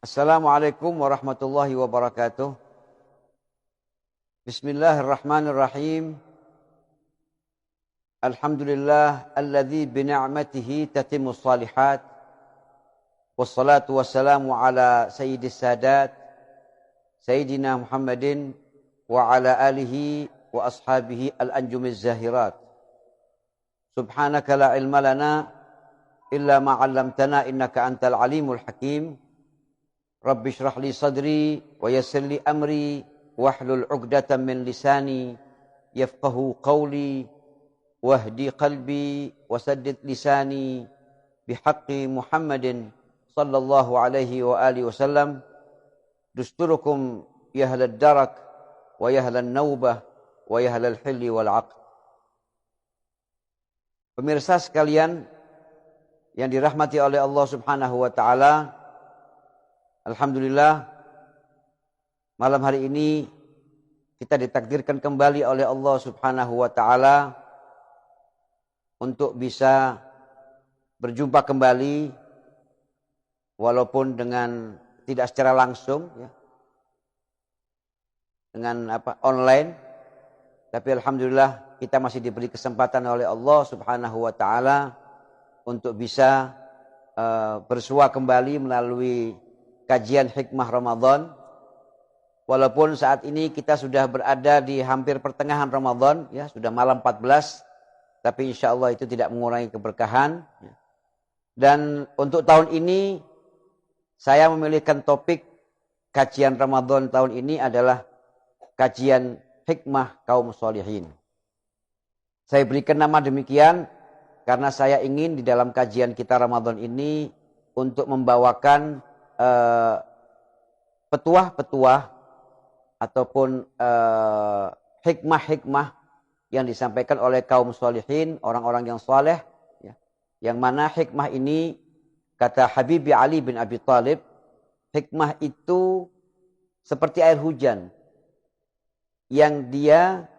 Assalamualaikum warahmatullahi wabarakatuh. Bismillahirrahmanirrahim. Alhamdulillah alladzi bi ni'matihi tatimmus shalihat. Wassalatu wassalamu ala sayyidis sadat Sayyidina Muhammadin wa ala alihi wa ashabihi al-anjumiz zahirat. Subhanaka la ilma lana illa ma 'allamtana innaka antal alimul hakim. Rabbi shrah li sadri wa yassir li amri wahlul 'uqdatam min lisani yafqahu qawli wahdi qalbi wasaddid lisani bihaqqi Muhammadin sallallahu alaihi wa alihi wasallam. Dusturukum ya ahlad darak wa ya ahlan naubah wa ya ahlal hilli wal 'aqd. Pemirsa sekalian yang dirahmati oleh Allah Subhanahu wa taala, alhamdulillah, malam hari ini kita ditakdirkan kembali oleh Allah Subhanahu wa taala untuk bisa berjumpa kembali walaupun dengan tidak secara langsung ya. Dengan online, tapi alhamdulillah kita masih diberi kesempatan oleh Allah Subhanahu wa taala untuk bisa bersua kembali melalui kajian hikmah Ramadan. Walaupun saat ini kita sudah berada di hampir pertengahan Ramadan, ya sudah malam 14, tapi insya Allah itu tidak mengurangi keberkahan. Dan untuk tahun ini saya memilihkan topik kajian Ramadan tahun ini adalah kajian hikmah kaum sholihin. Saya berikan nama demikian karena saya ingin di dalam kajian kita Ramadan ini untuk membawakan petuah-petuah ataupun hikmah-hikmah yang disampaikan oleh kaum sholihin, orang-orang yang saleh, ya. Yang mana hikmah ini, kata Habib Ali bin Abi Thalib, hikmah itu seperti air hujan yang dia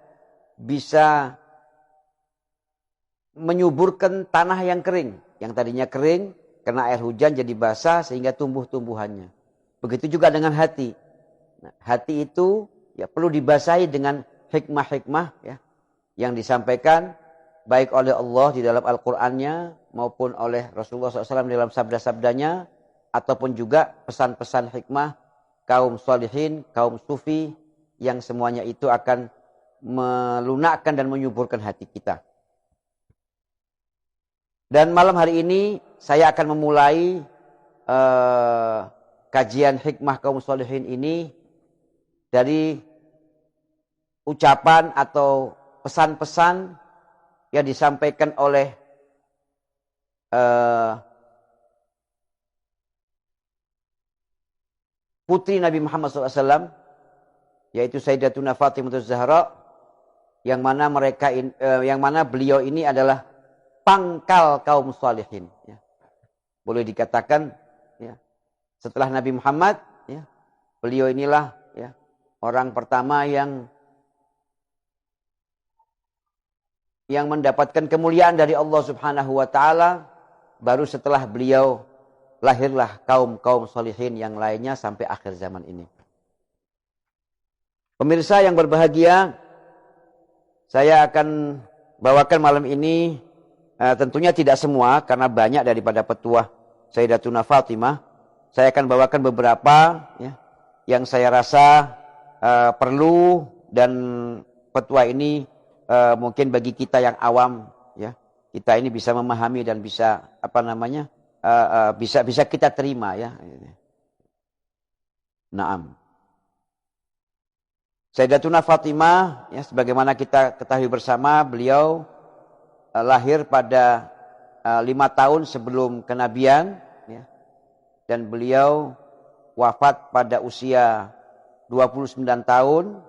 bisa menyuburkan tanah yang kering, yang tadinya kering karena air hujan jadi basah sehingga tumbuh-tumbuhannya. Begitu juga dengan hati. Nah, hati itu ya perlu dibasahi dengan hikmah-hikmah ya, yang disampaikan baik oleh Allah di dalam Al-Qur'annya maupun oleh Rasulullah SAW dalam sabda-sabdanya, ataupun juga pesan-pesan hikmah kaum sholihin, kaum sufi, yang semuanya itu akan melunakkan dan menyuburkan hati kita. Dan malam hari ini saya akan memulai kajian hikmah kaum sholihin ini dari ucapan atau pesan-pesan yang disampaikan oleh putri Nabi Muhammad SAW, yaitu Sayyidatuna Fatimah Zahra, yang mana beliau ini adalah pangkal kaum sholihin. Ya. Boleh dikatakan, ya, setelah Nabi Muhammad, ya, beliau inilah ya, orang pertama yang mendapatkan kemuliaan dari Allah Subhanahu wa taala. Baru setelah beliau lahirlah kaum sholihin yang lainnya sampai akhir zaman ini. Pemirsa yang berbahagia, saya akan bawakan malam ini tentunya tidak semua, karena banyak daripada petuah Sayyidatuna Fatimah. Saya akan bawakan beberapa ya, yang saya rasa perlu, dan petuah ini mungkin bagi kita yang awam ya, kita ini bisa memahami dan bisa bisa kita terima ya. Naam. Sayyidatuna Fatimah ya, sebagaimana kita ketahui bersama, beliau lahir pada 5 tahun sebelum kenabian ya, dan beliau wafat pada usia 29 tahun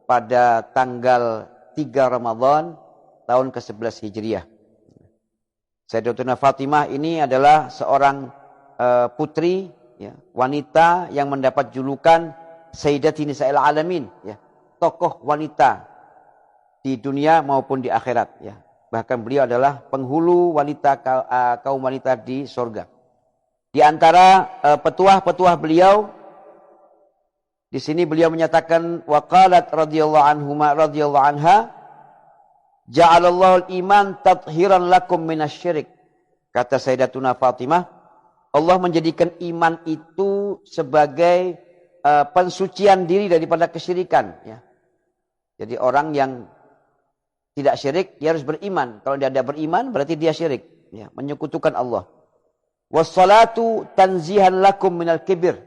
pada tanggal 3 Ramadan tahun ke-11 Hijriah. Sayyidatuna Fatimah ini adalah seorang putri ya, wanita yang mendapat julukan Sayyidati Nisa'il Alamin ya, tokoh wanita di dunia maupun di akhirat ya. Bahkan beliau adalah penghulu wanita, kaum wanita di surga. Di antara petuah-petuah beliau, di sini beliau menyatakan waqalat radhiyallahu anha, ja'alallahu al-iman tathiran lakum minasyirik. Kata Sayyidatuna Fatimah, Allah menjadikan iman itu sebagai pensucian diri daripada kesyirikan. Ya. Jadi orang yang tidak syirik, dia harus beriman. Kalau dia tidak beriman, berarti dia syirik. Ya, menyekutukan Allah. Wassalatu tanzihan lakum minal kibir.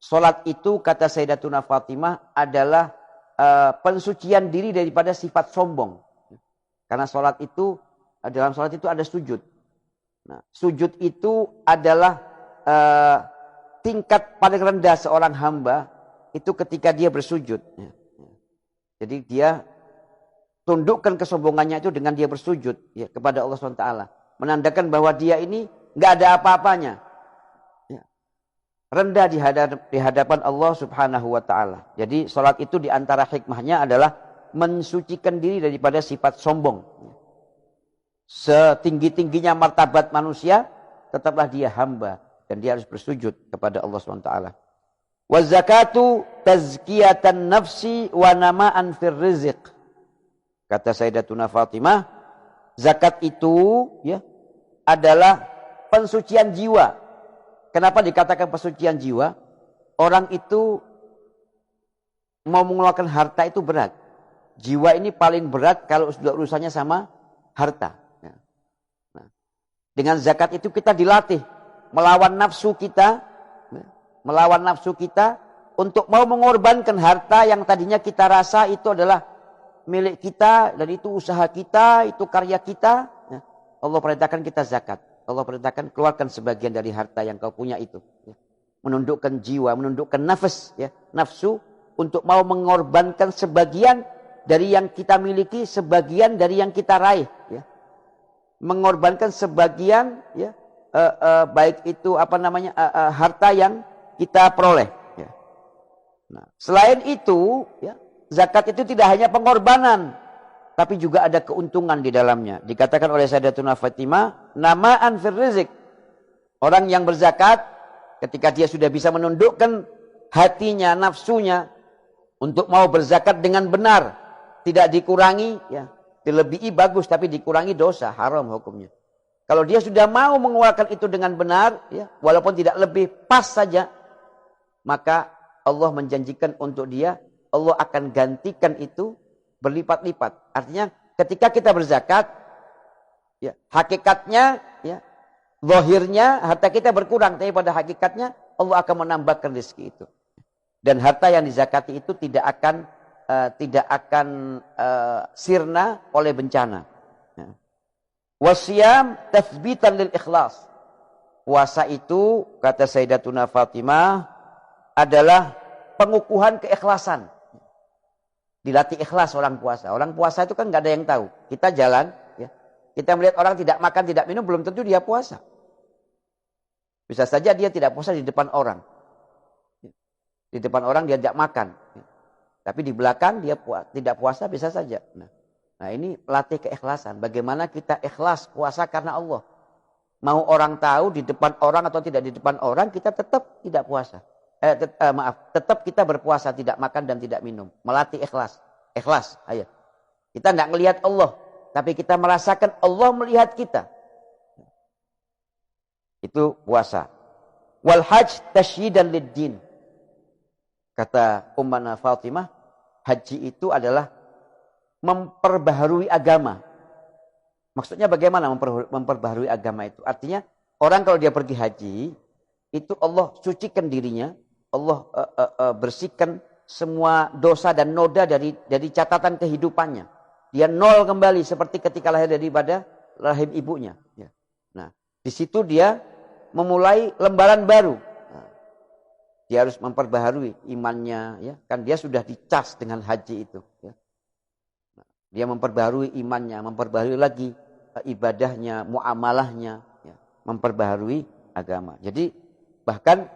Salat itu, kata Sayyidatuna Fatimah, adalah pensucian diri daripada sifat sombong. Karena salat itu, dalam salat itu ada sujud. Nah, sujud itu adalah tingkat paling rendah seorang hamba itu ketika dia bersujud. Jadi dia tundukkan kesombongannya itu dengan dia bersujud ya, kepada Allah SWT. Menandakan bahwa dia ini nggak ada apa-apanya. Ya. Rendah di hadapan Allah Subhanahu wa Ta'ala. Jadi salat itu di antara hikmahnya adalah mensucikan diri daripada sifat sombong. Setinggi-tingginya martabat manusia, tetaplah dia hamba. Dan dia harus bersujud kepada Allah SWT. Wa zakatu tazkiyatan nafsi wa nama'an fir rizq. Kata Sayyidatuna Fatimah, zakat itu ya adalah pensucian jiwa. Kenapa dikatakan pensucian jiwa? Orang itu mau mengeluarkan harta itu berat. Jiwa ini paling berat kalau sudah urusannya sama harta. Nah, dengan zakat itu kita dilatih melawan nafsu kita, untuk mau mengorbankan harta yang tadinya kita rasa itu adalah milik kita, dan itu usaha kita, itu karya kita. Allah perintahkan kita zakat. Allah perintahkan keluarkan sebagian dari harta yang kau punya itu. Menundukkan jiwa, menundukkan nafsu untuk mau mengorbankan sebagian dari yang kita miliki, sebagian dari yang kita raih. Mengorbankan sebagian, baik itu harta yang kita peroleh. Nah, selain itu, zakat itu tidak hanya pengorbanan, tapi juga ada keuntungan di dalamnya. Dikatakan oleh Sayyidatuna Fatimah, nama'an fir rizq. Orang yang berzakat, ketika dia sudah bisa menundukkan hatinya, nafsunya, untuk mau berzakat dengan benar, tidak dikurangi, dilebihi bagus, tapi dikurangi dosa, haram hukumnya. Kalau dia sudah mau mengeluarkan itu dengan benar, walaupun tidak lebih, pas saja, maka Allah menjanjikan untuk dia, Allah akan gantikan itu berlipat-lipat. Artinya ketika kita berzakat, hakikatnya, zahirnya harta kita berkurang, tapi pada hakikatnya Allah akan menambahkan rezeki itu. Dan harta yang dizakati itu tidak akan sirna oleh bencana. Wasiyam tathbitan lil ikhlas. Puasa itu, kata Sayyidatuna Fatimah, adalah pengukuhan keikhlasan. Dilatih ikhlas orang puasa. Orang puasa itu kan nggak ada yang tahu. Kita jalan, kita melihat orang tidak makan, tidak minum, belum tentu dia puasa. Bisa saja dia tidak puasa di depan orang. Di depan orang dia tidak makan. Tapi di belakang dia tidak puasa, bisa saja. Nah, ini latih keikhlasan. Bagaimana kita ikhlas puasa karena Allah. Mau orang tahu di depan orang atau tidak di depan orang, kita tetap tidak puasa. Tetap kita berpuasa, tidak makan dan tidak minum. Melatih ikhlas. Ikhlas, ayo. Kita tidak melihat Allah, tapi kita merasakan Allah melihat kita. Itu puasa. Wal hajj tasyyidan lid-din. Kata Ummuna Fatimah, haji itu adalah memperbaharui agama. Maksudnya bagaimana memperbaharui agama itu? Artinya orang kalau dia pergi haji, itu Allah sucikan dirinya, Allah bersihkan semua dosa dan noda dari catatan kehidupannya. Dia nol kembali seperti ketika lahir daripada rahim ibunya. Nah, di situ dia memulai lembaran baru. Dia harus memperbaharui imannya, kan dia sudah dicas dengan haji itu. Dia memperbaharui imannya, memperbaharui lagi ibadahnya, muamalahnya, memperbaharui agama. Jadi bahkan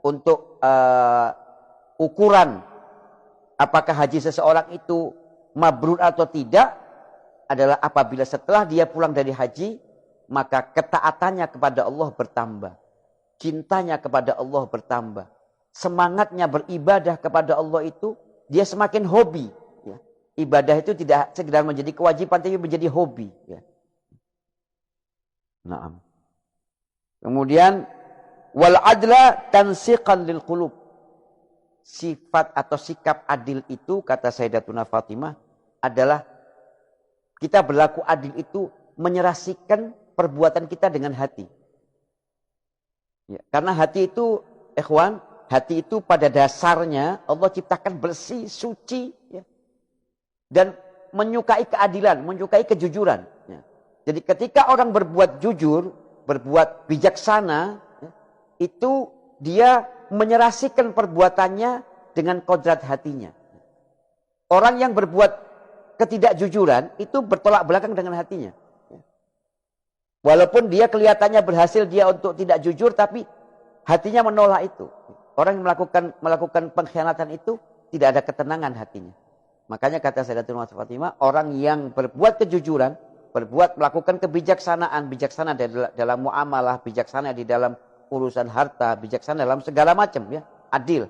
untuk ukuran apakah haji seseorang itu mabrur atau tidak adalah apabila setelah dia pulang dari haji, maka ketaatannya kepada Allah bertambah. cintanya kepada Allah bertambah. Semangatnya beribadah kepada Allah itu, dia semakin hobi. Ya. Ibadah itu tidak sekedar menjadi kewajiban, tapi menjadi hobi. Ya. Naam. Kemudian, wal adla tansiqan lil qulub. Sifat atau sikap adil itu, kata Sayyidatuna Fatimah, adalah kita berlaku adil itu menyerasikan perbuatan kita dengan hati. Ya, karena hati itu, ikhwan, hati itu pada dasarnya Allah ciptakan bersih, suci, ya, dan menyukai keadilan, menyukai kejujuran. Ya. Jadi ketika orang berbuat jujur, berbuat bijaksana, ya, itu dia menyerasikan perbuatannya dengan kodrat hatinya. Orang yang berbuat ketidakjujuran itu bertolak belakang dengan hatinya. Walaupun dia kelihatannya berhasil dia untuk tidak jujur, tapi hatinya menolak itu. Orang yang melakukan pengkhianatan itu tidak ada ketenangan hatinya. Makanya kata Sayyidatuna Fatimah, orang yang berbuat kejujuran, melakukan kebijaksanaan, bijaksana dalam muamalah, bijaksana di dalam urusan harta, bijaksana dalam segala macam, ya, adil.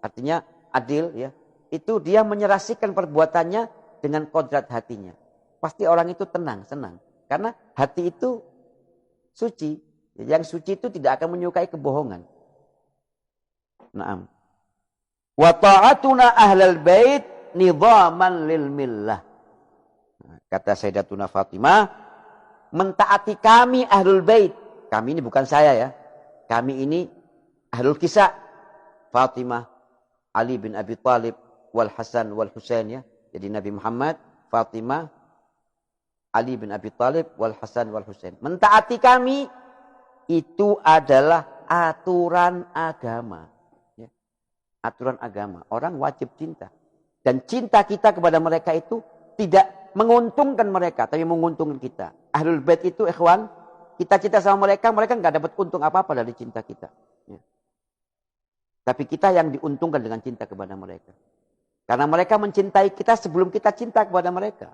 Artinya adil, ya. Itu dia menyerasikan perbuatannya dengan kodrat hatinya. Pasti orang itu tenang, senang. Karena hati itu suci. Yang suci itu tidak akan menyukai kebohongan. Naam. Wa ta'atuna ahlal bait nidhaman lil millah. Kata Sayyidatuna Fatimah, mentaati kami ahlul bait. Kami ini bukan saya, ya. Kami ini ahlul kisah. Fatimah, Ali bin Abi Thalib, wal Hasan wal Husain, ya. Jadi Nabi Muhammad, Fatimah, Ali bin Abi Thalib, wal Hasan wal Husain. Mentaati kami itu adalah aturan agama. Ya. Aturan agama. Orang wajib cinta. Dan cinta kita kepada mereka itu tidak menguntungkan mereka, tapi menguntungkan kita. Ahlul bait itu, ikhwan, kita cinta sama mereka, mereka nggak dapat untung apa-apa dari cinta kita. Ya. Tapi kita yang diuntungkan dengan cinta kepada mereka. Karena mereka mencintai kita sebelum kita cinta kepada mereka.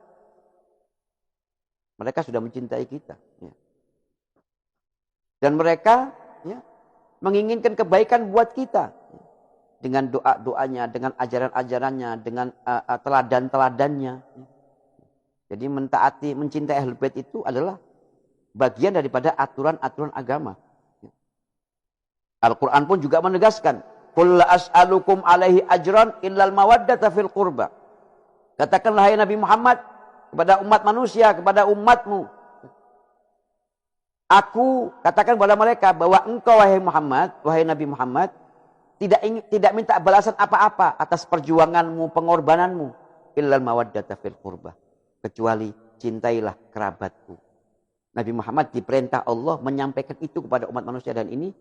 Mereka sudah mencintai kita. Ya. Dan mereka, ya, menginginkan kebaikan buat kita. Ya. Dengan doa-doanya, dengan ajaran-ajarannya, dengan teladan-teladannya. Ya. Jadi mentaati, mencintai Ahlul Bait itu adalah bagian daripada aturan-aturan agama. Ya. Al-Quran pun juga menegaskan, qul la as'alukum alaihi ajran illal mawaddata fil qurba. Katakanlah, hai Nabi Muhammad, kepada umat manusia, kepada umatmu. Aku katakan kepada mereka bahwa engkau, wahai Muhammad, wahai Nabi Muhammad, tidak minta balasan apa-apa atas perjuanganmu, pengorbananmu. Illal mawaddata fil qurba. Kecuali cintailah kerabatku. Nabi Muhammad diperintah Allah menyampaikan itu kepada umat manusia, dan ini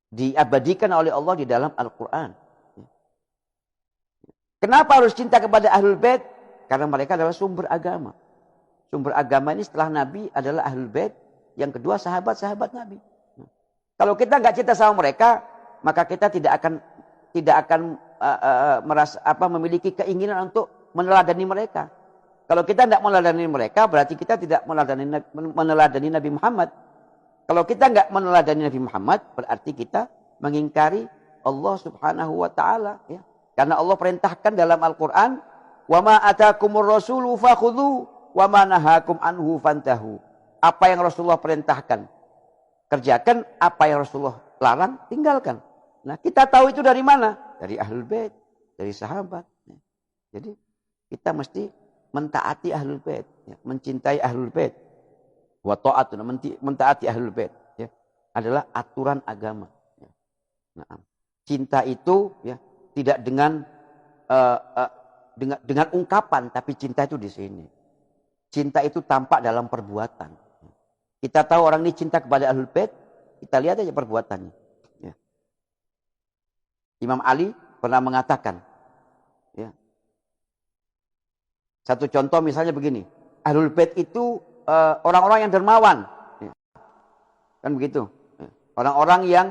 diabadikan oleh Allah di dalam Al-Quran. Kenapa harus cinta kepada Ahlul Bait? Karena mereka adalah sumber agama. Sumber agama ini setelah Nabi adalah Ahlul Bait. Yang kedua sahabat-sahabat Nabi. Kalau kita nggak cinta sama mereka, maka kita tidak akan memiliki keinginan untuk meneladani mereka. Kalau kita tidak meneladani mereka, berarti kita tidak meneladani Nabi Muhammad. Kalau kita nggak meneladani Nabi Muhammad, berarti kita mengingkari Allah Subhanahu wa Ta'ala. Ya. Karena Allah perintahkan dalam Al-Quran, wa ma atakumur rasulu fakhudhu wa ma nahakum anhu fantahu. Apa yang Rasulullah perintahkan, kerjakan. Apa yang Rasulullah larang, tinggalkan. Nah, kita tahu itu dari mana? Dari Ahlul Bait, dari sahabat. Jadi kita mesti mentaati Ahlul Bait, ya, mencintai Ahlul Bait. Wa ta'atuna, mentaati Ahlul Bait, ya, adalah aturan agama. Ya. Nah, cinta itu, ya, tidak dengan ungkapan, tapi cinta itu di sini. Cinta itu tampak dalam perbuatan. Kita tahu orang ini cinta kepada Ahlul Bait, kita lihat aja perbuatannya. Ya. Imam Ali pernah mengatakan, ya, satu contoh misalnya begini, Ahlul Bait itu orang-orang yang dermawan, ya. Kan begitu. Ya. Orang-orang yang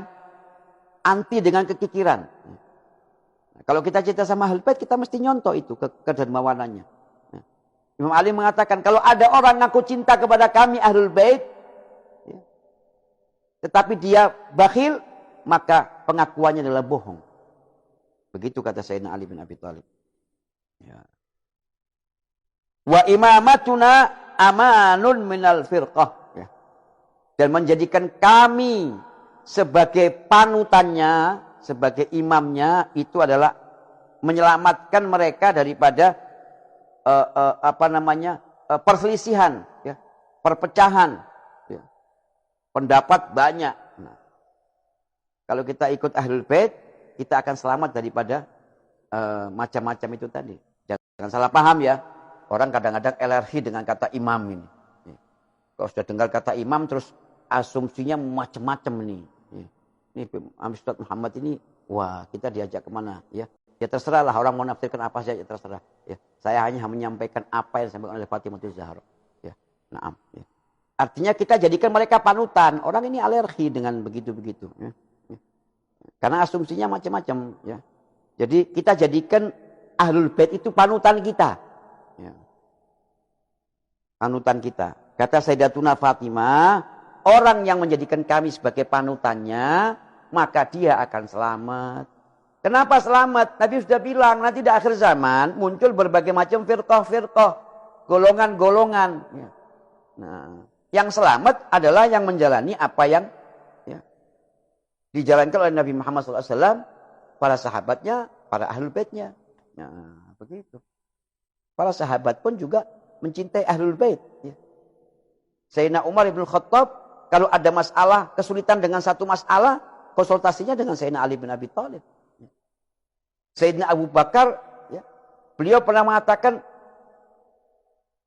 anti dengan kekikiran. Ya. Nah, kalau kita cinta sama Ahlul Bait, kita mesti nyontoh itu kedermawanannya. Ya. Imam Ali mengatakan, kalau ada orang ngaku cinta kepada kami Ahlul Bait, ya, tetapi dia bakhil, maka pengakuannya adalah bohong. Begitu kata Sayyidina Ali bin Abi Thalib. Ya. Wa imamatuna amanun minal firqah. Ya. Dan menjadikan kami sebagai panutannya, sebagai imamnya, itu adalah menyelamatkan mereka daripada perselisihan, ya, perpecahan, ya. Pendapat banyak. Nah, kalau kita ikut Ahlul Bait, kita akan selamat daripada macam-macam itu tadi. Jangan salah paham ya. Orang kadang-kadang alergi dengan kata imam ini. Kalau sudah dengar kata imam, terus asumsinya macam-macam nih. Ini Ustaz Muhammad ini, wah kita diajak kemana? Ya, ya terserahlah orang mau nafsirkan apa saja, terserah. Ya, saya hanya menyampaikan apa yang disampaikan oleh Fatimah Zahra. Ya, naam. Ya. Artinya kita jadikan mereka panutan. Orang ini alergi dengan begitu-begitu. Ya. Karena asumsinya macam-macam. Ya. Jadi kita jadikan Ahlul Bait itu panutan kita. Ya. Panutan kita. Kata Sayyidatuna Fatimah, orang yang menjadikan kami sebagai panutannya, maka dia akan selamat. Kenapa selamat? Nabi sudah bilang, nanti di akhir zaman muncul berbagai macam firqah-firqah, golongan-golongan. Ya. Nah, yang selamat adalah yang menjalani apa yang dijalankan oleh Nabi Muhammad SAW, para sahabatnya, para Ahlul Baitnya. Nah, begitu. Para sahabat pun juga mencintai Ahlul Bait. Ya. Sayyidina Umar ibn Khattab, kalau ada masalah, kesulitan dengan satu masalah, konsultasinya dengan Sayyidina Ali bin Abi Thalib. Ya. Sayyidina Abu Bakar, ya, beliau pernah mengatakan,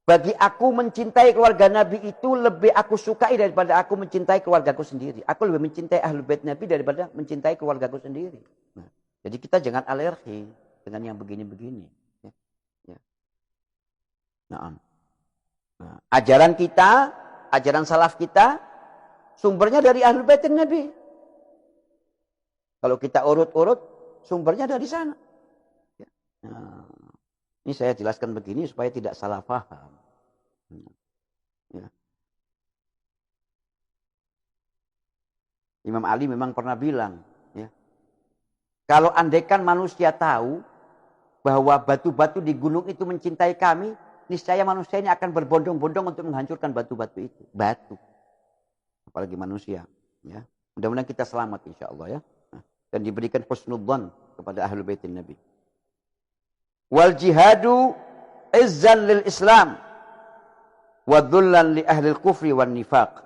bagi aku mencintai keluarga Nabi itu lebih aku sukai daripada aku mencintai keluargaku sendiri. Aku lebih mencintai Ahlul Bait Nabi daripada mencintai keluargaku sendiri. Nah, jadi kita jangan alergi dengan yang begini-begini. Ya. Ya. Nah, ajaran kita, ajaran salaf kita, sumbernya dari Ahlul Bait Nabi. Kalau kita urut-urut, sumbernya dari sana. Ya. Nah, ini saya jelaskan begini supaya tidak salah paham. Ya. Imam Ali memang pernah bilang, ya, kalau andaikan manusia tahu bahwa batu-batu di gunung itu mencintai kami, niscaya manusia ini akan berbondong-bondong untuk menghancurkan batu-batu itu. Batu. Apalagi manusia. Ya. Mudah-mudahan kita selamat insya Allah ya. Dan diberikan husnudzan kepada Ahlul Baitin Nabi. Wal jihadu izzan lil Islam. Wa dhullan li ahli kufri wan nifaq.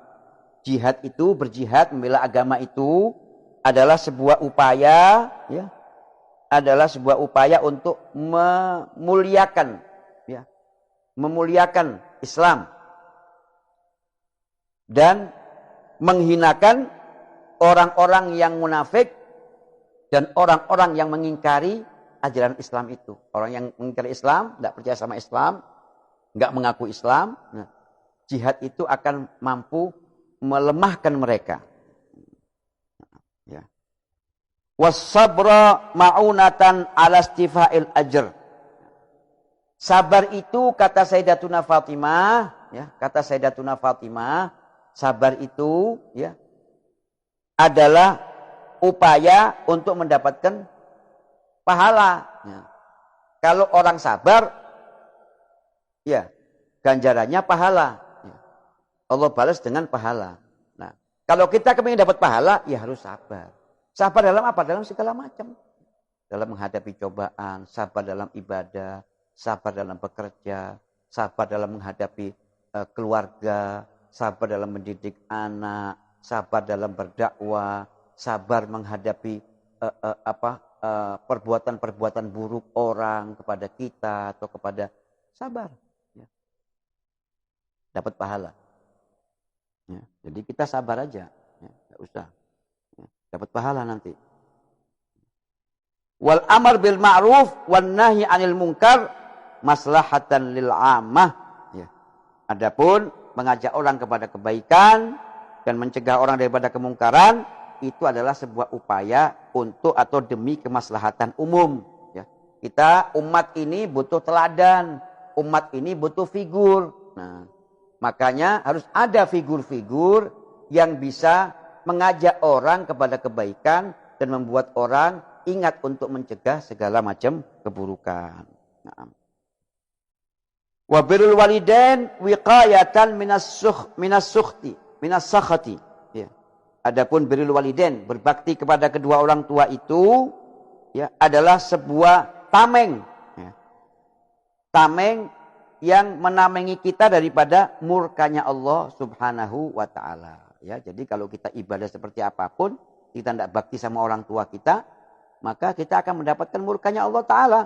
Jihad itu, berjihad membela agama itu adalah sebuah upaya, ya, adalah sebuah upaya untuk memuliakan, ya, memuliakan Islam dan menghinakan orang-orang yang munafik dan orang-orang yang mengingkari ajaran Islam itu. Orang yang mengingkari Islam, tidak percaya sama Islam, nggak mengaku Islam, nah, jihad itu akan mampu melemahkan mereka. Ya. Was-sabra ma'unatan ala istifa'il ajr. Sabar itu kata Sayyidatuna Fatimah, ya, kata Sayyidatuna Fatimah, sabar itu, ya, adalah upaya untuk mendapatkan pahala. Ya. Kalau orang sabar, ya, ganjarannya pahala. Ya. Allah balas dengan pahala. Nah, kalau kita kepingin dapat pahala, ya harus sabar. Sabar dalam apa? Dalam segala macam. Dalam menghadapi cobaan, sabar dalam ibadah, sabar dalam bekerja, sabar dalam menghadapi keluarga, sabar dalam mendidik anak, sabar dalam berdakwah, sabar menghadapi perbuatan-perbuatan buruk orang kepada kita atau kepada sabar. Ya. Dapat pahala. Ya. Jadi kita sabar aja, ya. Nggak usah. Ya. Dapat pahala nanti. Wal amar bil ma'ruf wan nahi 'anil munkar maslahatan lil 'ammah. Ya. Adapun mengajak orang kepada kebaikan dan mencegah orang daripada kemungkaran itu adalah sebuah upaya untuk atau demi kemaslahatan umum. Ya. Kita umat ini butuh teladan, umat ini butuh figur. Nah, makanya harus ada figur-figur yang bisa mengajak orang kepada kebaikan dan membuat orang ingat untuk mencegah segala macam keburukan. Nah. Wa birrul walidain wiqayatan minas sakhati. Ya. Adapun birrul walidain, berbakti kepada kedua orang tua itu ya adalah sebuah tameng. Ya. Tameng yang menamengi kita daripada murkanya Allah Subhanahu wa taala. Ya, jadi kalau kita ibadah seperti apapun, kita tidak bakti sama orang tua kita, maka kita akan mendapatkan murkanya Allah taala.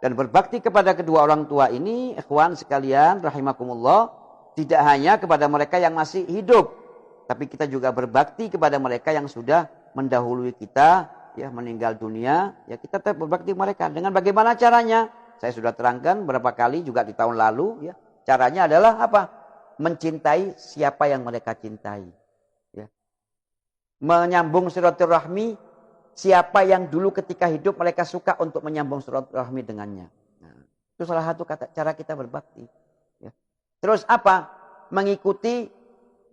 Dan berbakti kepada kedua orang tua ini, ikhwan sekalian rahimakumullah, tidak hanya kepada mereka yang masih hidup, tapi kita juga berbakti kepada mereka yang sudah mendahului kita, ya meninggal dunia, ya kita tetap berbakti mereka. Dengan bagaimana caranya? Saya sudah terangkan berapa kali juga di tahun lalu, ya. Caranya adalah apa? Mencintai siapa yang mereka cintai. Ya. Menyambung silaturahmi siapa yang dulu ketika hidup mereka suka untuk menyambung silaturahmi dengannya. Nah, itu salah satu cara kita berbakti. Ya. Terus apa? Mengikuti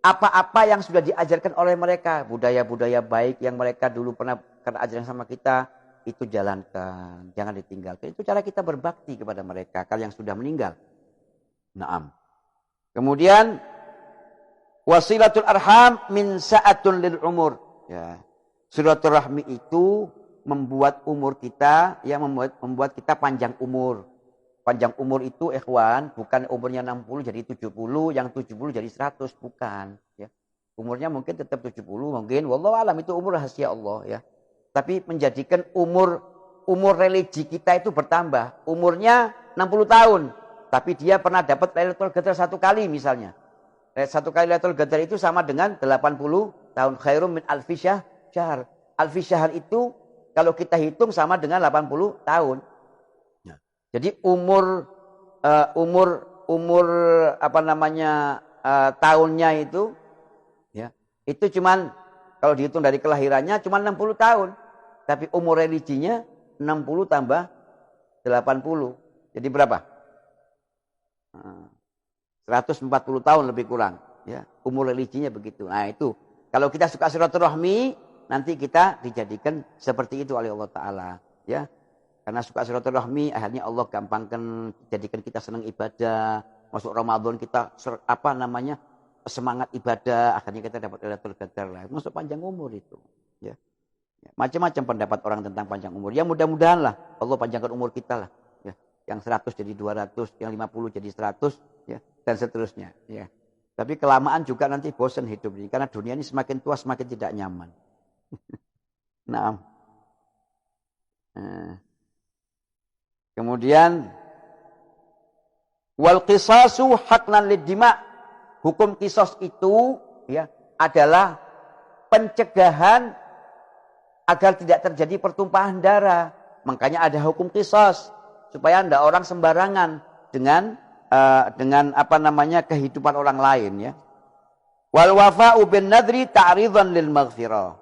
apa-apa yang sudah diajarkan oleh mereka. Budaya-budaya baik yang mereka dulu pernah ajarkan sama kita. Itu jalankan, jangan ditinggalkan. Itu cara kita berbakti kepada mereka kalau yang sudah meninggal. Naam. Kemudian wasilatul arham min sa'atun lil umur. Ya. Silaturahmi itu membuat umur kita, ya membuat kita panjang umur. Panjang umur itu ikhwan, bukan umurnya 60 jadi 70, yang 70 jadi 100, bukan, ya. Umurnya mungkin tetap 70, mungkin wallahu alam itu umur rahasia Allah, ya. Tapi menjadikan umur religi kita itu bertambah. Umurnya 60 tahun. Tapi dia pernah dapat Lailatul Qadar 1 kali misalnya. 1 kali Lailatul Qadar itu sama dengan 80 tahun. Khairum min alfi syahr. Alfi syahr itu kalau kita hitung sama dengan 80 tahun. Jadi umur apa namanya tahunnya itu ya, itu cuman kalau dihitung dari kelahirannya cuma 60 tahun. Tapi umur religinya 60 tambah 80. Jadi berapa? 140 tahun lebih kurang. Ya, umur religinya begitu. Nah itu. Kalau kita suka silaturahmi, nanti kita dijadikan seperti itu oleh Allah Ta'ala. Ya. Karena suka silaturahmi, akhirnya Allah gampangkan, jadikan kita senang ibadah. Masuk Ramadan kita semangat ibadah, akhirnya kita dapat Lailatul Qadar lah. Masuk panjang umur itu, ya. Macam-macam pendapat orang tentang panjang umur. Ya mudah-mudahan lah Allah panjangkan umur kita lah, ya. Yang 100 jadi 200, yang 50 jadi 100, ya, dan seterusnya, ya. Tapi kelamaan juga nanti bosan hidup ini karena dunia ini semakin tua semakin tidak nyaman. Nah. Kemudian wal qisasu haqnan lid-dima'. Hukum kisos itu ya adalah pencegahan agar tidak terjadi pertumpahan darah. Makanya ada hukum kisos supaya tidak orang sembarangan dengan apa namanya kehidupan orang lain ya. Wal wafa'u bin nadri ta'ridhan lil maghfirah.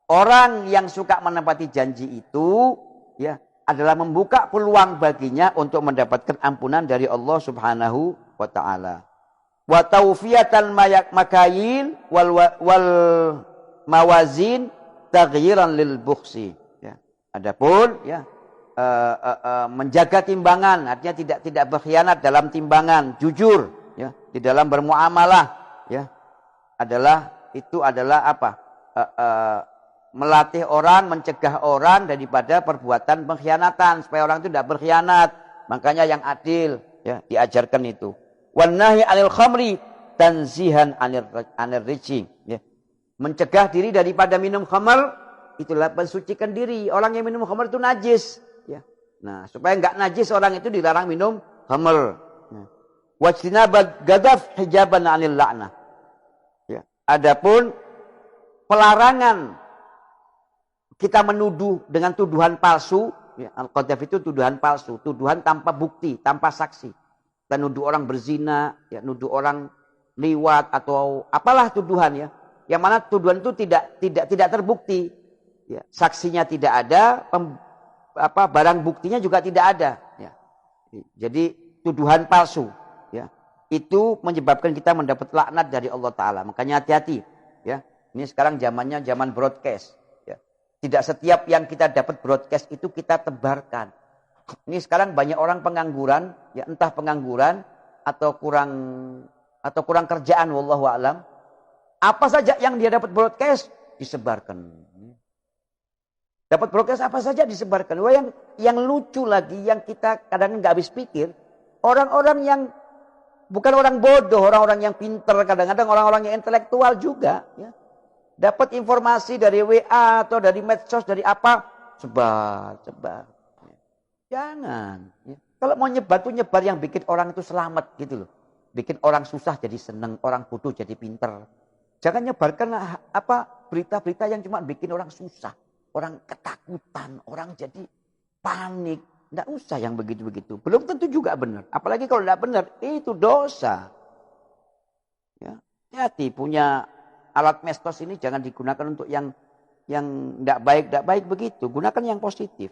Orang yang suka menepati janji itu ya adalah membuka peluang baginya untuk mendapatkan ampunan dari Allah Subhanahu wa taala. Wa tawfiyatal makayil wal mawazin taghyiran lil bukhsi ya. Adapun ya menjaga timbangan artinya tidak berkhianat dalam timbangan, jujur ya di dalam bermuamalah ya adalah apa? Melatih orang, mencegah orang daripada perbuatan pengkhianatan supaya orang itu tidak berkhianat. Makanya yang adil ya diajarkan itu. Wan nahi 'anil khamri tanzihan 'anir rijsi ya. Mencegah diri daripada minum khamr itulah mensucikan diri. Orang yang minum khamr itu najis ya. Nah, supaya enggak najis orang itu dilarang minum khamr. Wajtinabal gadaf hijaban 'anil la'nah. Ya. Adapun pelarangan kita menuduh dengan tuduhan palsu, ya, al-qadzaf itu tuduhan palsu, tuduhan tanpa bukti, tanpa saksi. Kita nuduh orang berzina, ya, nuduh orang liwat atau apalah tuduhan ya. Yang mana tuduhan itu tidak terbukti. Ya, saksinya tidak ada, barang buktinya juga tidak ada. Ya. Jadi tuduhan palsu, ya, itu menyebabkan kita mendapat laknat dari Allah Taala. Makanya hati-hati, ya. Ini sekarang zamannya zaman broadcast. Ya. Tidak setiap yang kita dapat broadcast itu kita tebarkan. Ini sekarang banyak orang pengangguran, ya entah pengangguran atau kurang kerjaan, wallahu a'lam. Apa saja yang dia dapat broadcast disebarkan. Dapat broadcast apa saja disebarkan. Wah, yang lucu lagi, yang kita kadang nggak habis pikir, orang-orang yang bukan orang bodoh, orang-orang yang pintar, kadang-kadang orang-orang yang intelektual juga, ya. Dapat informasi dari WA atau dari medsos, dari apa, sebar. Jangan. Ya. Kalau mau nyebar tuh nyebar yang bikin orang itu selamat gitu loh. Bikin orang susah jadi seneng, orang bodoh jadi pintar. Jangan nyebarkan berita-berita yang cuma bikin orang susah, orang ketakutan, orang jadi panik. Nggak usah yang begitu-begigu. Belum tentu juga benar. Apalagi kalau nggak benar, itu dosa. Ya, hati punya alat medsos ini jangan digunakan untuk yang nggak baik begitu. Gunakan yang positif.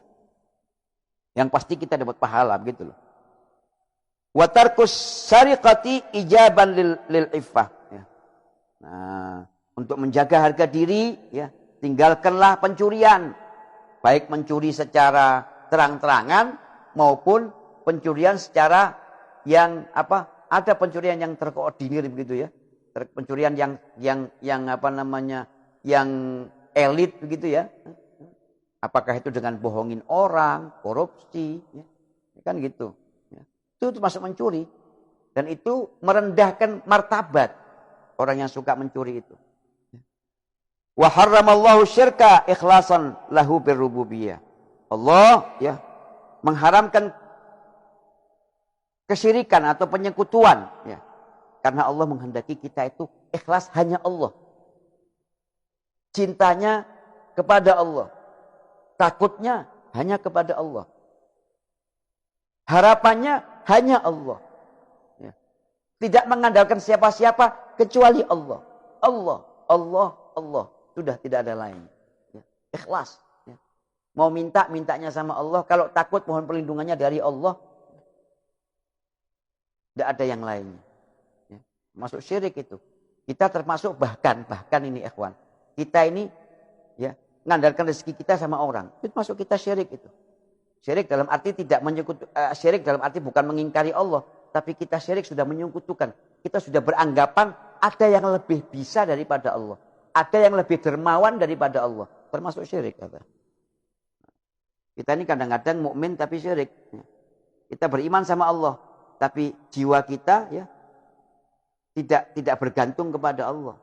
Yang pasti kita dapat pahala begitu loh. Wa tarkus sariqati ijaban lil iffah. Ya. Nah, untuk menjaga harga diri, ya, tinggalkanlah pencurian. Baik mencuri secara terang-terangan maupun pencurian secara yang ada pencurian yang terkoordinir begitu ya. Pencurian yang elit begitu ya. Apakah itu dengan bohongin orang, korupsi, ya. Kan gitu. Ya. Itu termasuk mencuri. Dan itu merendahkan martabat orang yang suka mencuri itu. Wa harramallahu syirka ikhlasan lahu birrububiyah. Allah ya mengharamkan kesyirikan atau penyekutuan ya. Karena Allah menghendaki kita itu ikhlas hanya Allah. Cintanya kepada Allah. Takutnya hanya kepada Allah. Harapannya hanya Allah. Ya. Tidak mengandalkan siapa-siapa kecuali Allah. Allah. Sudah tidak ada lain. Ya. Ikhlas. Ya. Mau mintanya sama Allah. Kalau takut mohon perlindungannya dari Allah. Tidak ada yang lainnya. Ya. Masuk syirik itu. Kita termasuk bahkan ini ikhwan. Kita ini ya mengandalkan rezeki kita sama orang. Itu masuk kita syirik itu. Syirik dalam arti syirik dalam arti bukan mengingkari Allah. Tapi kita syirik sudah menyekutukan. Kita sudah beranggapan ada yang lebih bisa daripada Allah. Ada yang lebih dermawan daripada Allah. Termasuk syirik. Kata. Kita ini kadang-kadang mukmin tapi syirik. Kita beriman sama Allah. Tapi jiwa kita ya tidak bergantung kepada Allah.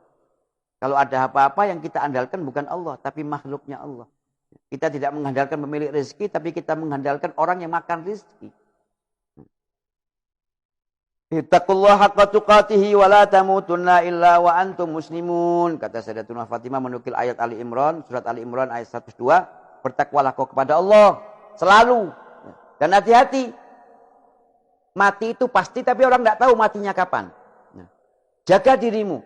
Kalau ada apa-apa yang kita andalkan bukan Allah. Tapi makhluknya Allah. Kita tidak mengandalkan pemilik rezeki. Tapi kita mengandalkan orang yang makan rezeki. Ittaqullaha haqqa tuqatihi wa la tamutunna illa wa antum muslimun. Kata Sayyidatuna Fatimah menukil ayat Ali Imran, surat Ali Imran ayat 102, bertakwalah kau kepada Allah selalu dan hati-hati. Mati itu pasti tapi orang enggak tahu matinya kapan. Jaga dirimu.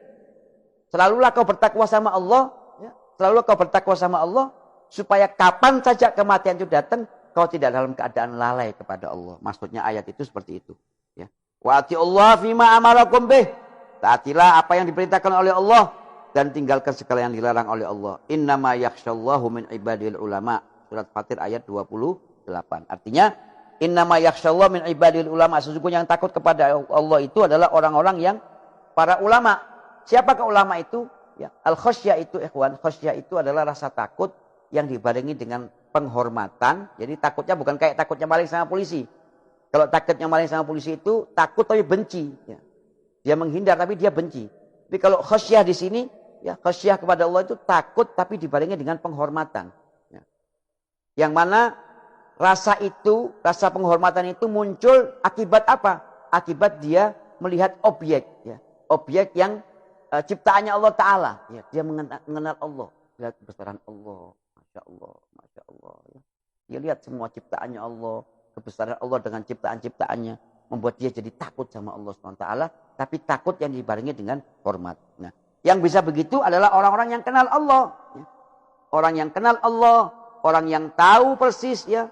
Selalulah kau bertakwa sama Allah, ya. Selalulah kau bertakwa sama Allah supaya kapan saja kematian itu datang kau tidak dalam keadaan lalai kepada Allah. Maksudnya ayat itu seperti itu, ya. Wa atiullah fima amarakum bih. Taatilah apa yang diperintahkan oleh Allah dan tinggalkan segala yang dilarang oleh Allah. Innama yakhsyallahu min ibadil ulama. Surat Fatir ayat 28. Artinya innama yakhsyallahu min ibadil ulama. Sesungguhnya yang takut kepada Allah itu adalah orang-orang yang para ulama. Siapakah ulama itu? Ya, al-khasyah itu ikhwan, khasyah itu adalah rasa takut yang dibarengi dengan penghormatan. Jadi takutnya bukan kayak takutnya maling sama polisi. Kalau takutnya maling sama polisi itu takut tapi benci. Ya. Dia menghindar tapi dia benci. Tapi kalau khasyah di sini, ya khasyah kepada Allah itu takut tapi dibarengi dengan penghormatan. Ya. Yang mana rasa penghormatan itu muncul akibat apa? Akibat dia melihat objek. Ya. Objek yang ciptaannya Allah Ta'ala. Ya. Dia mengenal Allah. Lihat kebesaran Allah. Masya Allah. Masya Allah. Ya. Dia lihat semua ciptaannya Allah. Kebesaran Allah dengan ciptaan-ciptaannya membuat dia jadi takut sama Allah SWT, tapi takut yang dibarengi dengan hormat. Nah, yang bisa begitu adalah orang-orang yang kenal Allah, ya. Orang yang kenal Allah, orang yang tahu persis ya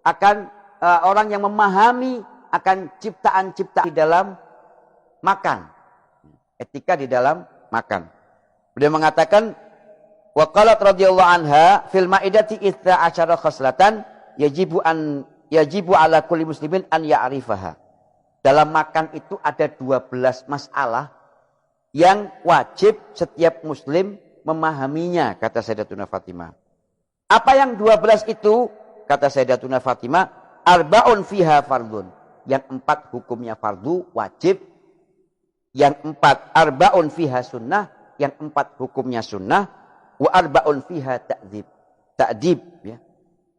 akan orang yang memahami akan ciptaan-ciptaan di dalam makan, etika di dalam makan. Beliau mengatakan, wa qalat radhiyallahu anha fil maidati 12 khaslatan yajibu ala kulli muslimin an ya'rifaha. Dalam makan itu ada 12 masalah yang wajib setiap muslim memahaminya, kata Sayyidatuna Fatimah. Apa yang 12 itu? Kata Sayyidatuna Fatimah, arba'un fiha fardun. Yang 4 hukumnya fardu, wajib. Yang 4 arba'un fiha sunnah. Yang 4 hukumnya sunnah. Wa arba'un fiha ta'dib. Ta'dib, ya.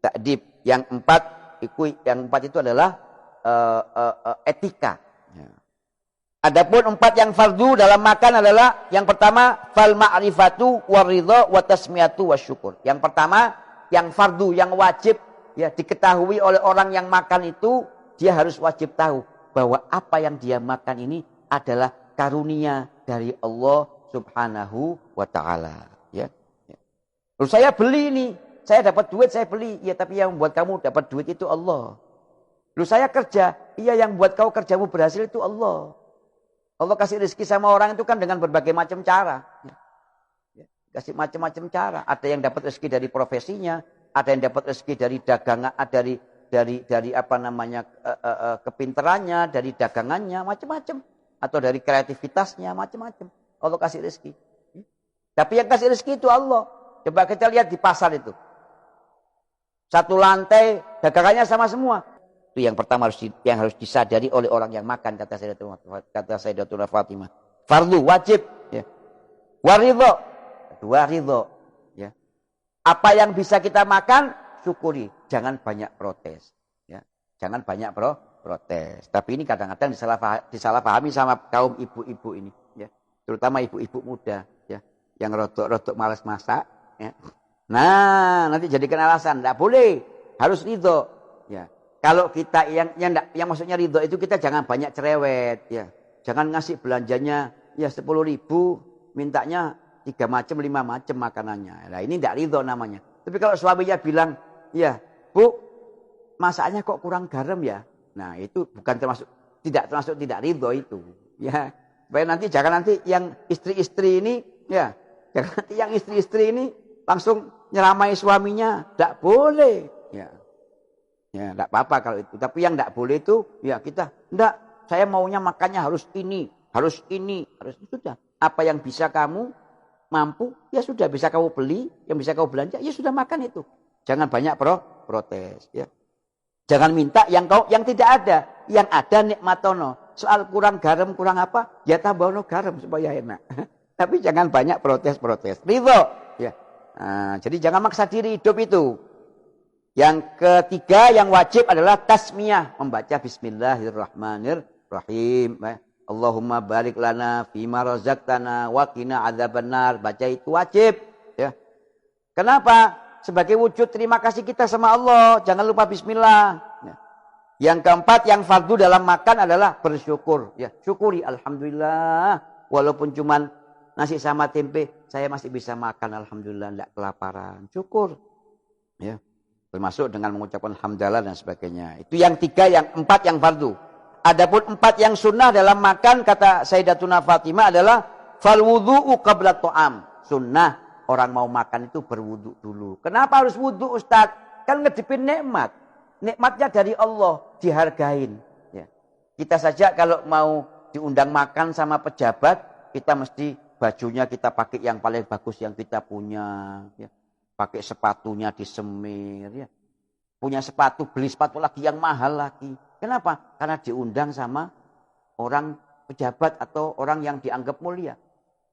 Ta'dib. Yang 4 itu adalah etika. Ya. Adapun 4 yang fardu dalam makan adalah yang pertama fal ma'rifatu waridha wa tasmiyatu wasyukur. Yang pertama yang fardu, yang wajib ya diketahui oleh orang yang makan itu, dia harus wajib tahu bahwa apa yang dia makan ini adalah karunia dari Allah Subhanahu wa taala, ya. Lalu saya beli ini, saya dapat duit, saya beli. Ya, tapi yang membuat kamu dapat duit itu Allah. Lalu saya kerja, iya yang buat kau kerjamu berhasil itu Allah. Allah kasih rezeki sama orang itu kan dengan berbagai macam cara. Ya. Kasih macam-macam cara. Ada yang dapat rezeki dari profesinya, ada yang dapat rezeki dari dagangan, dari apa namanya kepintarannya, dari dagangannya, macam-macam. Atau dari kreativitasnya, macam-macam. Allah kasih rezeki. Tapi yang kasih rezeki itu Allah. Coba kita lihat di pasar itu. Satu lantai dagangannya sama semua. Itu yang pertama yang harus disadari oleh orang yang makan, kata Sayyidatuna Fatimah. Fardu, wajib. Ya. Waridho. Kedua, ridho. Ya. Apa yang bisa kita makan, syukuri. Jangan banyak protes. Ya. Jangan banyak protes. Tapi ini kadang-kadang disalahpahami sama kaum ibu-ibu ini. Ya. Terutama ibu-ibu muda. Ya. Yang rodok-rodok malas masak. Ya. Nah, nanti jadikan alasan. Tidak boleh. Harus ridho. Ya. Kalau kita yang maksudnya ridho itu kita jangan banyak cerewet, ya. Jangan ngasih belanjanya ya 10.000, mintanya 3 macam, 5 macam makanannya. Nah, ini tidak ridho namanya. Tapi kalau suaminya bilang, "Ya, Bu, masaknya kok kurang garam ya?" Nah, itu bukan tidak termasuk tidak ridho itu, ya. Supaya jangan nanti yang istri-istri ini, ya, jangan nanti yang istri-istri ini langsung nyeramai suaminya, tidak boleh, ya. Ya, enggak apa-apa kalau itu. Tapi yang enggak boleh itu, ya kita, enggak, saya maunya makannya harus ini, harus sudah. Apa yang bisa kamu mampu, ya sudah bisa kamu beli, yang bisa kamu belanja, ya sudah makan itu. Jangan banyak protes, ya. Jangan minta yang tidak ada, yang ada nikmatono. Soal kurang garam, kurang apa, ya tambahono garam supaya enak. Tapi jangan banyak protes. Ridho, ya. Nah, jadi jangan maksa diri hidup itu. Yang ketiga yang wajib adalah tasmiyah, membaca bismillahirrahmanirrahim. Allahumma barik lana fima razaqtana wa qina adzabannar. Baca itu wajib, ya. Kenapa? Sebagai wujud terima kasih kita sama Allah. Jangan lupa bismillah. Ya. Yang keempat yang fardu dalam makan adalah bersyukur, ya. Syukuri, alhamdulillah, walaupun cuman nasi sama tempe, saya masih bisa makan, alhamdulillah, enggak kelaparan. Syukur, ya. Termasuk dengan mengucapkan hamdalah dan sebagainya. Itu yang 3, yang 4 yang fardu. Adapun 4 yang sunnah dalam makan, kata Sayyidatuna Fatimah adalah fal wudhu'u qabla ta'am. Sunnah orang mau makan itu berwudu dulu. Kenapa harus wudu, Ustaz? Kan ngedipin nikmat. Nikmatnya dari Allah, dihargain. Ya. Kita saja kalau mau diundang makan sama pejabat, kita mesti bajunya kita pakai yang paling bagus yang kita punya. Ya. Pakai sepatunya disemir, ya. Punya sepatu, beli sepatu lagi yang mahal lagi. Kenapa? Karena diundang sama orang pejabat atau orang yang dianggap mulia.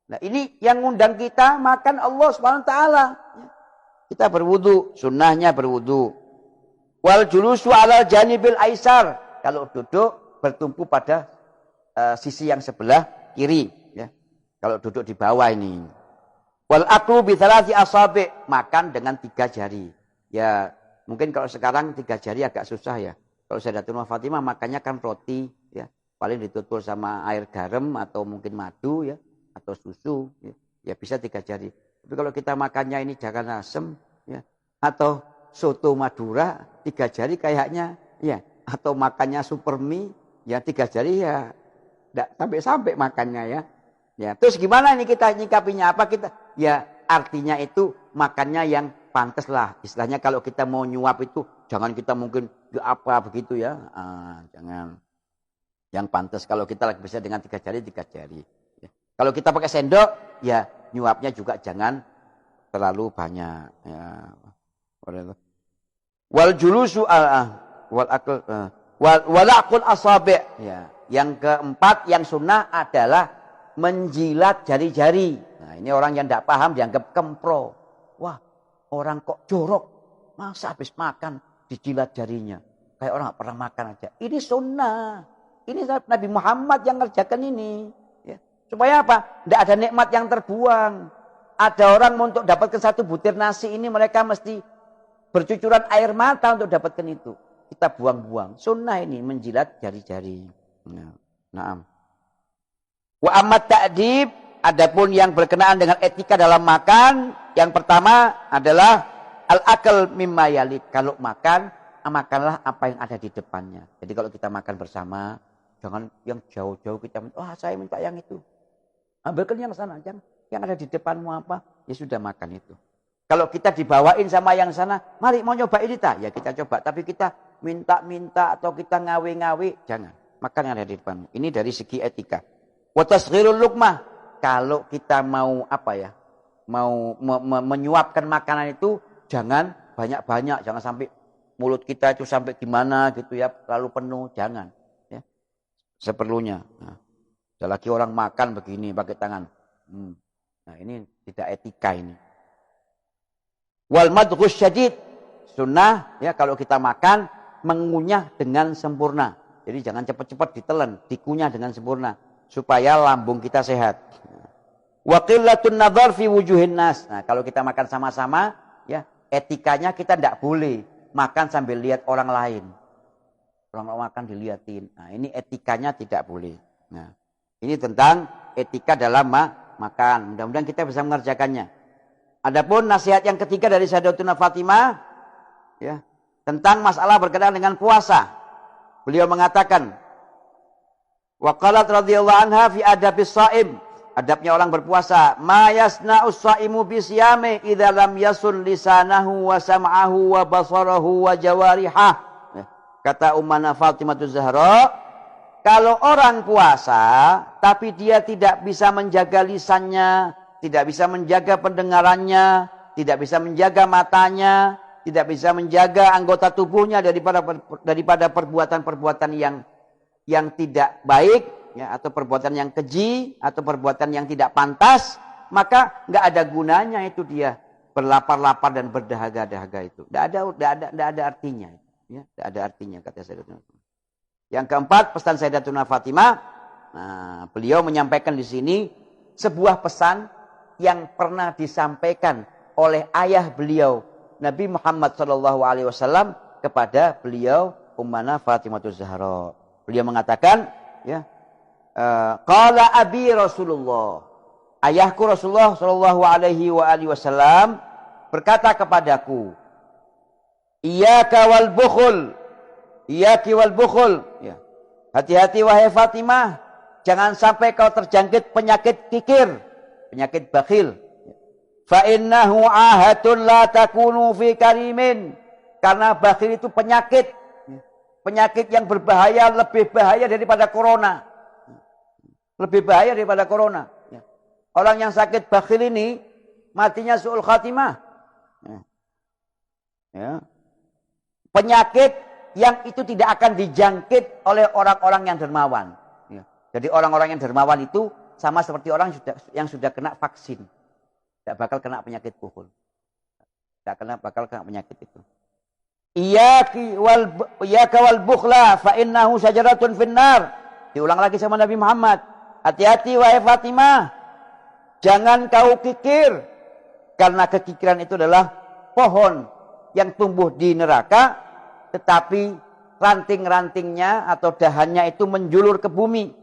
Nah, ini yang ngundang kita makan Allah SWT. Ya. Kita berwudu, sunnahnya berwudu. Wal julusu alal janibil aisar. Kalau duduk bertumpu pada sisi yang sebelah kiri, ya. Kalau duduk di bawah ini. Wal aklu bi thalathi asabi', makan dengan 3 jari. Ya, mungkin kalau sekarang 3 jari agak susah ya. Kalau Sayyidatuna Fatimah makannya kan roti, ya. Paling ditutul sama air garam atau mungkin madu, ya, atau susu, ya. Ya bisa 3 jari. Tapi kalau kita makannya ini jangan asem, ya, atau soto Madura 3 jari kayaknya, ya, atau makannya super mie, ya 3 jari ya enggak sampai-sampai makannya, ya. Ya, terus gimana ini kita nyikapinya apa kita? Ya, artinya itu makannya yang pantas lah. Istilahnya kalau kita mau nyuap itu jangan kita mungkin apa begitu ya. Jangan. Yang pantas kalau kita lagi bisa dengan 3 jari. Ya. Kalau kita pakai sendok, ya nyuapnya juga jangan terlalu banyak. Ya. Wal julusu wal akal wal akul asabi'. Ya. Yang keempat yang sunnah adalah menjilat jari-jari. Nah, ini orang yang tidak paham dianggap kempro. Wah, orang kok jorok. Masa habis makan dijilat jarinya? Kayak orang nggak pernah makan aja. Ini sunnah. Ini Nabi Muhammad yang ngerjakan ini. Ya. Supaya apa? Tidak ada nikmat yang terbuang. Ada orang untuk dapatkan 1 butir nasi ini mereka mesti bercucuran air mata untuk dapatkan itu. Kita buang-buang. Sunnah ini menjilat jari-jari. Nah. Wa amat ta'dib, adapun yang berkenaan dengan etika dalam makan, yang pertama adalah al-akal mimma yalik. Kalau makan, makanlah apa yang ada di depannya. Jadi kalau kita makan bersama, jangan yang jauh-jauh kita minta, saya minta yang itu. Ambilkan yang sana, yang ada di depanmu apa? Ya sudah makan itu. Kalau kita dibawain sama yang sana, mari mau nyoba ini tak? Ya kita coba, tapi kita minta-minta atau kita ngawe-ngawe, jangan. Makan yang ada di depanmu. Ini dari segi etika. Wa tasghirul luqmah. Kalau kita mau mau menyuapkan makanan itu jangan banyak-banyak, jangan sampai mulut kita itu sampai gimana gitu ya, terlalu penuh, jangan ya. Seperlunya. Nah, ada lagi orang makan begini pakai tangan. Nah, ini tidak etika ini. Wal madghus syadid. Sunnah ya kalau kita makan mengunyah dengan sempurna. Jadi jangan cepat-cepat ditelan, dikunyah dengan sempurna supaya lambung kita sehat. Wa qillatun nadhar fi wujuhin nas. Nah, kalau kita makan sama-sama, ya, etikanya kita tidak boleh makan sambil lihat orang lain. Orang makan dilihatin. Nah, ini etikanya tidak boleh. Nah, ini tentang etika dalam makan. Mudah-mudahan kita bisa mengerjakannya. Adapun nasihat yang ketiga dari Sayyidatuna Fatimah, ya, tentang masalah berkenaan dengan puasa. Beliau mengatakan, wa qalat radhiyallahu anha fi adabis shaim, adabnya orang berpuasa, ma yasna'us shaimu bi siyami idza lam yasun lisanahu wa sam'ahu wa basarahu wa jawarihah. Kata Ummuna Fatimah Zahra, kalau orang puasa tapi dia tidak bisa menjaga lisannya, tidak bisa menjaga pendengarannya, tidak bisa menjaga matanya, tidak bisa menjaga anggota tubuhnya daripada perbuatan-perbuatan yang tidak baik, ya, atau perbuatan yang keji, atau perbuatan yang tidak pantas, maka nggak ada gunanya itu dia berlapar-lapar dan berdahaga-dahaga itu. Nggak ada artinya, ya, nggak ada artinya kata Sayyidatuna Fatimah. Yang keempat, pesan Sayyidatuna Fatimah, nah, beliau menyampaikan di sini sebuah pesan yang pernah disampaikan oleh ayah beliau Nabi Muhammad SAW kepada beliau Ummuna Fatimah Zahra. Beliau mengatakan, ya, qala abi Rasulullah, ayahku Rasulullah SAW berkata kepadaku, iyyaka wal bukhul, iyyaki wal bukhul, ya, hati-hati wahai Fatimah, jangan sampai kau terjangkit penyakit kikir, penyakit bakhil. Fa innahu ahatun la takunu fi karimin. Karena bakhil itu penyakit. Penyakit yang berbahaya, lebih bahaya daripada corona. Lebih bahaya daripada corona. Orang yang sakit bakhil ini matinya su'ul khatimah. Ya. Penyakit yang itu tidak akan dijangkit oleh orang-orang yang dermawan. Ya. Jadi orang-orang yang dermawan itu sama seperti orang yang sudah kena vaksin. Tidak bakal kena penyakit bukhul. Tidak bakal kena penyakit itu. Iyyaka wal bukhla fa innahu syajaratun finnar. Diulang lagi sama Nabi Muhammad. Hati-hati wahai Fatimah. Jangan kau kikir. Karena kekikiran itu adalah pohon yang tumbuh di neraka. Tetapi ranting-rantingnya atau dahannya itu menjulur ke bumi.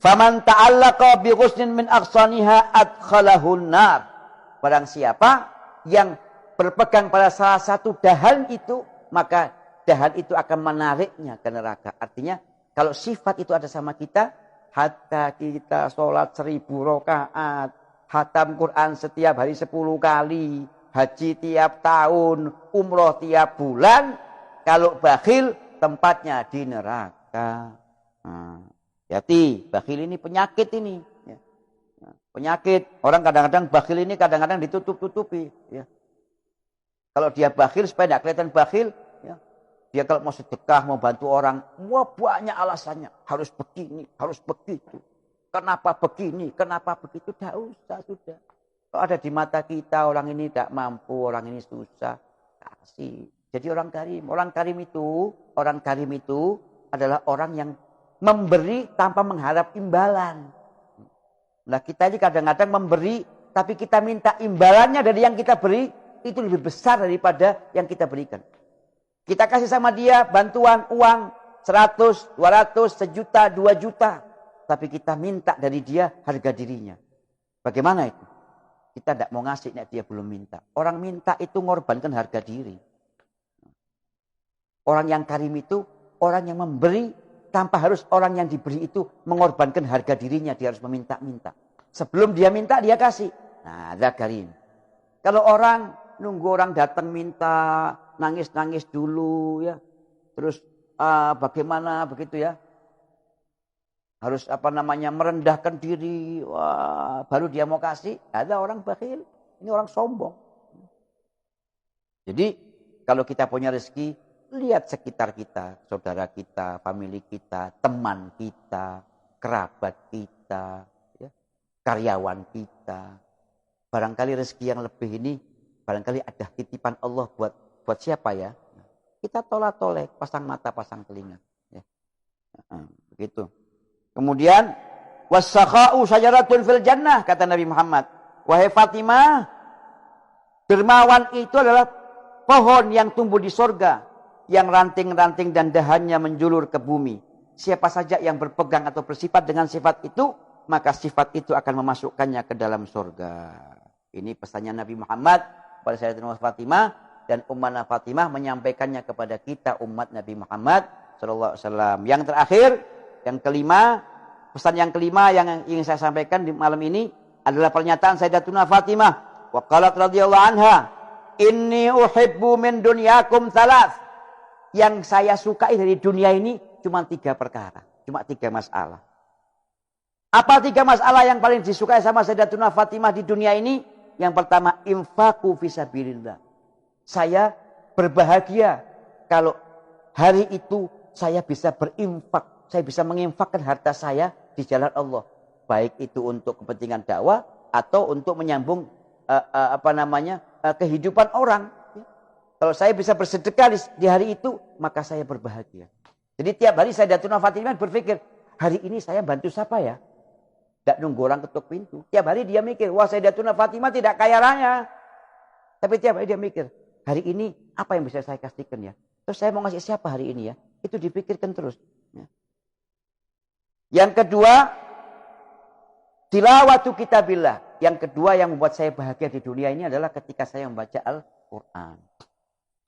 Faman ta'allaqa bi ghusnin min aghsaniha adkhalahun nar. Barang siapa yang berpegang pada salah satu dahan itu, maka dahan itu akan menariknya ke neraka. Artinya, kalau sifat itu ada sama kita, hatta kita sholat 1000 rakaat, khatam Quran setiap hari 10 kali, haji tiap tahun, umroh tiap bulan, kalau bakhil tempatnya di neraka. Hati, bakhil ini penyakit ini. Ya. Penyakit. Orang kadang-kadang bakhil ini kadang-kadang ditutup-tutupi. Ya. Kalau dia bakhil supaya tidak kelihatan bakhil, ya. Dia kalau mau sedekah, mau bantu orang, wah banyak alasannya. Harus begini, harus begitu. Kenapa begini, kenapa begitu, tidak usah, sudah. Kalau ada di mata kita, orang ini tidak mampu, orang ini susah, kasih. Jadi orang karim itu adalah orang yang memberi tanpa mengharap imbalan. Nah kita ini kadang-kadang memberi, tapi kita minta imbalannya dari yang kita beri, itu lebih besar daripada yang kita berikan. Kita kasih sama dia bantuan uang 100, 200, 1 juta, 2 juta. Tapi kita minta dari dia harga dirinya. Bagaimana itu? Kita tidak mau ngasih, dia belum minta. Orang minta itu mengorbankan harga diri. Orang yang karim itu orang yang memberi tanpa harus orang yang diberi itu mengorbankan harga dirinya. Dia harus meminta-minta. Sebelum dia minta, dia kasih. Nah, ada karim. Kalau orang nunggu orang datang minta, nangis-nangis dulu ya. Terus bagaimana begitu ya? Harus merendahkan diri. Wah, baru dia mau kasih. Ada orang bakhil. Ini orang sombong. Jadi kalau kita punya rezeki, lihat sekitar kita, saudara kita, famili kita, teman kita, kerabat kita, ya, karyawan kita. Barangkali rezeki yang lebih ini, barangkali ada titipan Allah buat siapa ya? Kita tolak-tolak, pasang mata, pasang telinga. Ya. Begitu. Kemudian wasakha'u syajaratun fil jannah, kata Nabi Muhammad. Wahai Fatimah, dermawan itu adalah pohon yang tumbuh di sorga, yang ranting-ranting dan dahannya menjulur ke bumi. Siapa saja yang berpegang atau bersifat dengan sifat itu, maka sifat itu akan memasukkannya ke dalam sorga. Ini pesannya Nabi Muhammad kepada Sayyidatina Fatimah, dan Ummah Fatimah menyampaikannya kepada kita umat Nabi Muhammad SAW. Yang terakhir, yang kelima, pesan yang kelima yang ingin saya sampaikan di malam ini adalah pernyataan Sayyidatuna Fatimah. Wa qalat radhiyallahu anha, inni uhibbu min dunyakum thalath. Yang saya sukai dari dunia ini cuma 3 perkara, cuma 3 masalah. Apa 3 masalah yang paling disukai sama Sayyidatuna Fatimah di dunia ini? Yang pertama, infaqu fisabilillah. Saya berbahagia kalau hari itu saya bisa berinfak. Saya bisa menginfakkan harta saya di jalan Allah. Baik itu untuk kepentingan dakwah atau untuk menyambung kehidupan orang. Kalau saya bisa bersedekah di hari itu, maka saya berbahagia. Jadi tiap hari Sayyidatuna Fatimah berpikir, hari ini saya bantu siapa ya? Tidak nunggu orang ketuk pintu. Tiap hari dia mikir, wah Sayyidatuna Fatimah tidak kaya raya. Tapi tiap hari dia mikir, hari ini apa yang bisa saya kasihkan ya? Terus saya mau ngasih siapa hari ini ya? Itu dipikirkan terus. Ya. Yang kedua, tilawatu kitabillah. Yang kedua yang membuat saya bahagia di dunia ini adalah ketika saya membaca Al-Quran.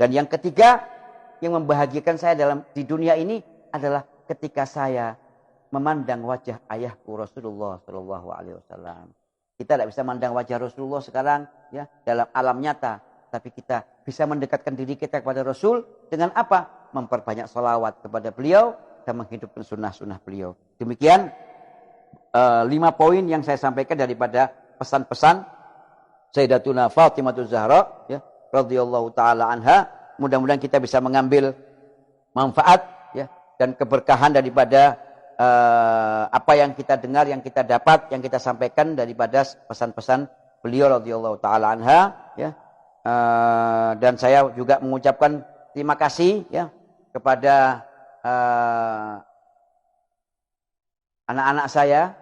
Dan yang ketiga yang membahagiakan saya di dunia ini adalah ketika saya memandang wajah ayahku Rasulullah SAW. Kita tidak bisa memandang wajah Rasulullah sekarang ya dalam alam nyata, tapi kita bisa mendekatkan diri kita kepada Rasul dengan apa? Memperbanyak salawat kepada beliau dan menghidupkan sunnah-sunnah beliau. Demikian 5 poin yang saya sampaikan daripada pesan-pesan Sayyidatuna Fatimah Zahra ya, radhiyallahu taala anha. Mudah-mudahan kita bisa mengambil manfaat ya dan keberkahan daripada apa yang kita dengar, yang kita dapat, yang kita sampaikan daripada pesan-pesan beliau radhiyallahu taala anha ya. Dan saya juga mengucapkan terima kasih ya kepada anak-anak saya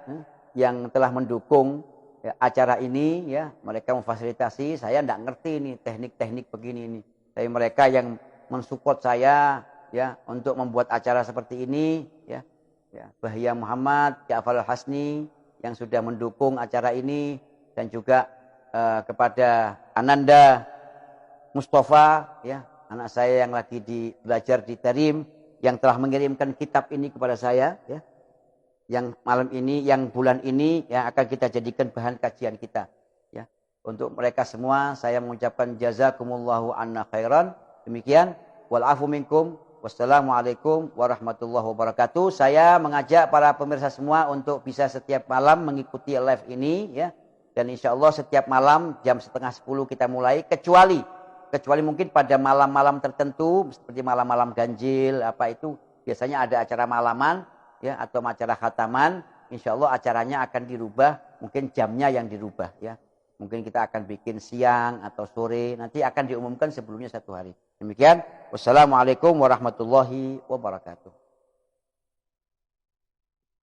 yang telah mendukung ya, acara ini ya. Mereka memfasilitasi, saya tidak ngerti ini teknik-teknik begini ini. Tapi mereka yang mensupport saya ya untuk membuat acara seperti ini ya. Ya, Bahya Muhammad, Ja'far Al-Hasni yang sudah mendukung acara ini, dan juga kepada Ananda Mustafa ya, anak saya yang lagi belajar di Tarim, yang telah mengirimkan kitab ini kepada saya ya. yang malam ini, yang bulan ini yang akan kita jadikan bahan kajian kita. Ya, untuk mereka semua saya mengucapkan jazakumullahu anna khairan. Demikian, wal afu minkum. Wassalamualaikum warahmatullahi wabarakatuh. Saya mengajak para pemirsa semua untuk bisa setiap malam mengikuti live ini, ya. Dan insya Allah setiap malam jam 9:30 kita mulai, kecuali mungkin pada malam-malam tertentu seperti malam-malam ganjil apa itu biasanya ada acara malaman, ya, atau acara khataman. Insya Allah acaranya akan dirubah, mungkin jamnya yang dirubah, ya. Mungkin kita akan bikin siang atau sore, nanti akan diumumkan sebelumnya 1 hari. Demikian, wassalamualaikum warahmatullahi wabarakatuh.